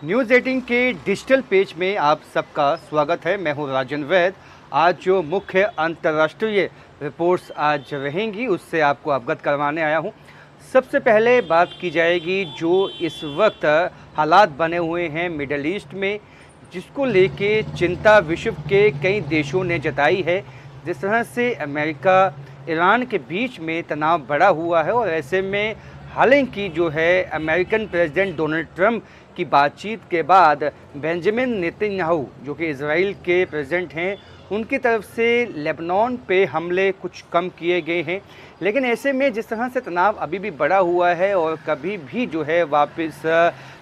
News 18 के digital page में आप सबका स्वागत है। मैं हूं राजन वैद। आज जो मुख्य अंतर्राष्ट्रीय रिपोर्ट्स आज रहेंगी उससे आपको अवगत करवाने आया हूं। सबसे पहले बात की जाएगी जो इस वक्त हालात बने हुए हैं मिडल ईस्ट में, जिसको लेके चिंता विश्व के कई देशों ने जताई है। जिस तरह से अमेरिका ईरान के बीच में तनाव बढ़ा हुआ है और ऐसे में हालांकि जो है अमेरिकन प्रेसिडेंट डोनाल्ड ट्रंप की बातचीत के बाद बेंजामिन नेतन्याहू जो कि इजराइल के प्रेसिडेंट हैं, उनकी तरफ से लेबनान पे हमले कुछ कम किए गए हैं। लेकिन ऐसे में जिस तरह से तनाव अभी भी बढ़ा हुआ है और कभी भी जो है वापस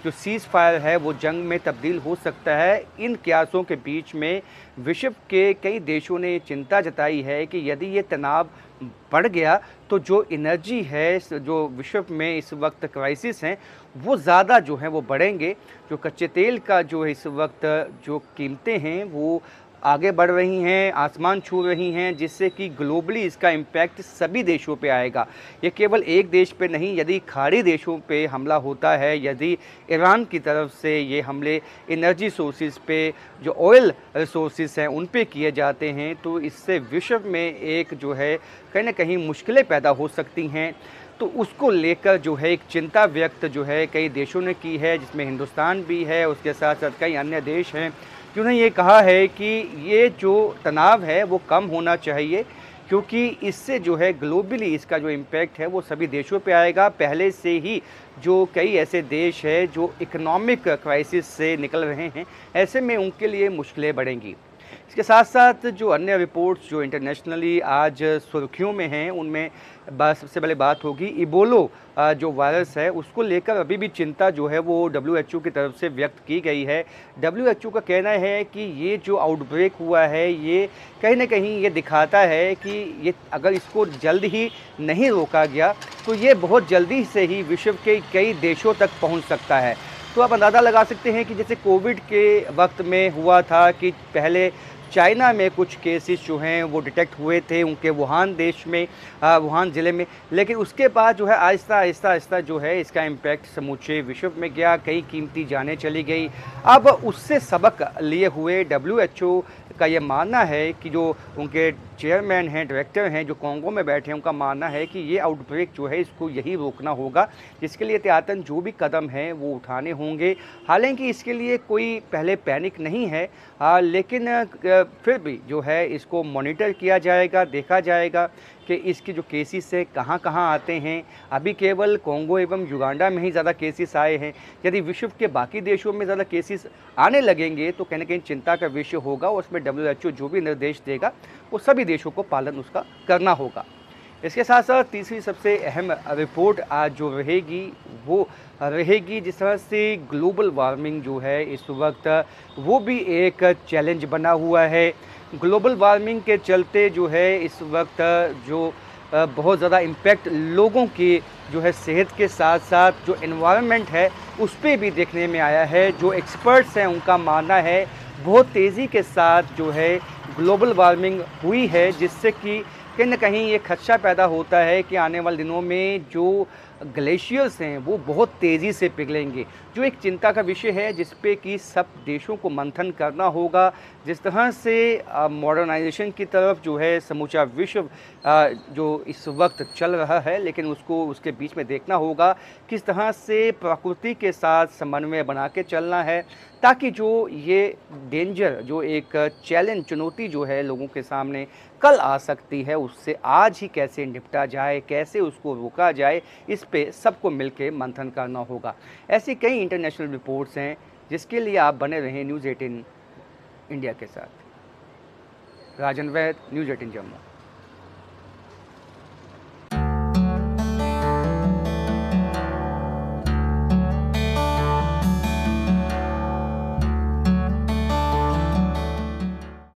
जो सीज़ फायर है वो जंग में तब्दील हो सकता है, इन क्यासों के बीच में विश्व के कई देशों ने चिंता जताई है कि यदि ये तनाव बढ़ गया तो जो एनर्जी है, जो विश्व में इस वक्त क्राइसिस हैं, वो ज़्यादा जो है वो बढ़ेंगे। जो कच्चे तेल का जो इस वक्त जो कीमतें हैं वो आगे बढ़ रही हैं, आसमान छू रही हैं, जिससे कि ग्लोबली इसका इम्पैक्ट सभी देशों पे आएगा। ये केवल एक देश पे नहीं, यदि खाड़ी देशों पे हमला होता है, यदि ईरान की तरफ से ये हमले एनर्जी सोर्सेज पे, जो ऑयल रिसोर्सेज हैं उन पे किए जाते हैं, तो इससे विश्व में एक जो है कहीं ना कहीं मुश्किलें पैदा हो सकती हैं। तो उसको लेकर जो है एक चिंता व्यक्त जो है कई देशों ने की है, जिसमें हिंदुस्तान भी है, उसके साथ साथ कई अन्य देश हैं जिन्होंने ये कहा है कि ये जो तनाव है वो कम होना चाहिए, क्योंकि इससे जो है ग्लोबली इसका जो इम्पैक्ट है वो सभी देशों पे आएगा। पहले से ही जो कई ऐसे देश हैं जो इकोनॉमिक क्राइसिस से निकल रहे हैं, ऐसे में उनके लिए मुश्किलें बढ़ेंगी। इसके साथ साथ जो अन्य रिपोर्ट्स जो इंटरनेशनली आज सुर्खियों में हैं, उनमें सबसे पहले बात होगी इबोलो जो वायरस है उसको लेकर अभी भी चिंता जो है वो WHO की तरफ से व्यक्त की गई है। WHO का कहना है कि ये जो आउटब्रेक हुआ है ये कहीं ना कहीं ये दिखाता है कि ये अगर इसको जल्द ही नहीं रोका गया तो ये बहुत जल्दी से ही विश्व के कई देशों तक पहुंच सकता है। तो आप अंदाज़ा लगा सकते हैं कि जैसे कोविड के वक्त में हुआ था कि पहले चाइना में कुछ केसेस जो हैं वो डिटेक्ट हुए थे उनके वुहान देश में, वुहान ज़िले में, लेकिन उसके बाद जो है आहिस्ता आहिस्ता आहिस्ता जो है इसका इम्पैक्ट समूचे विश्व में गया, कई कीमती जानें चली गई। अब उससे सबक लिए हुए WHO का ये मानना है कि जो उनके चेयरमैन हैं, डायरेक्टर हैं जो कोंगो में बैठे हैं, उनका मानना है कि ये आउटब्रेक जो है इसको यही रोकना होगा, जिसके लिए एहतियातन जो भी कदम हैं वो उठाने होंगे। हालांकि इसके लिए कोई पहले पैनिक नहीं है, लेकिन फिर भी जो है इसको मॉनिटर किया जाएगा, देखा जाएगा कि इसके जो केसेस है कहाँ कहाँ आते हैं। अभी केवल कोंगो एवं युगांडा में ही ज़्यादा केसेस आए हैं, यदि विश्व के बाकी देशों में ज़्यादा केसेस आने लगेंगे तो कहीं ना कहीं चिंता का विषय होगा। उसमें WHO जो भी निर्देश देगा वो सभी देशों को पालन उसका करना होगा। इसके साथ साथ तीसरी सबसे अहम रिपोर्ट आज जो रहेगी वो रहेगी जिस तरह से ग्लोबल वार्मिंग जो है इस वक्त वो भी एक चैलेंज बना हुआ है। ग्लोबल वार्मिंग के चलते जो है इस वक्त जो बहुत ज़्यादा इम्पैक्ट लोगों की जो है सेहत के साथ साथ जो एनवायरनमेंट है उस पर भी देखने में आया है। जो एक्सपर्ट्स हैं उनका मानना है बहुत तेज़ी के साथ जो है ग्लोबल वार्मिंग हुई है, जिससे कि कहीं ना कहीं ये खदशा पैदा होता है कि आने वाले दिनों में जो ग्लेशियर्स हैं वो बहुत तेज़ी से पिघलेंगे, जो एक चिंता का विषय है जिस पे कि सब देशों को मंथन करना होगा। जिस तरह से मॉडर्नाइजेशन की तरफ जो है समूचा विश्व जो इस वक्त चल रहा है, लेकिन उसको उसके बीच में देखना होगा किस तरह से प्रकृति के साथ समन्वय बना के चलना है, ताकि जो ये डेंजर जो एक चैलेंज चुनौती जो है लोगों के सामने कल आ सकती है उससे आज ही कैसे निपटा जाए, कैसे उसको रोका जाए, इस पे सबको मिलकर मंथन करना होगा। ऐसी कई इंटरनेशनल रिपोर्ट्स हैं जिसके लिए आप बने रहें न्यूज़ 18 इंडिया के साथ। राजन वैद, न्यूज़ 18 जम्मू।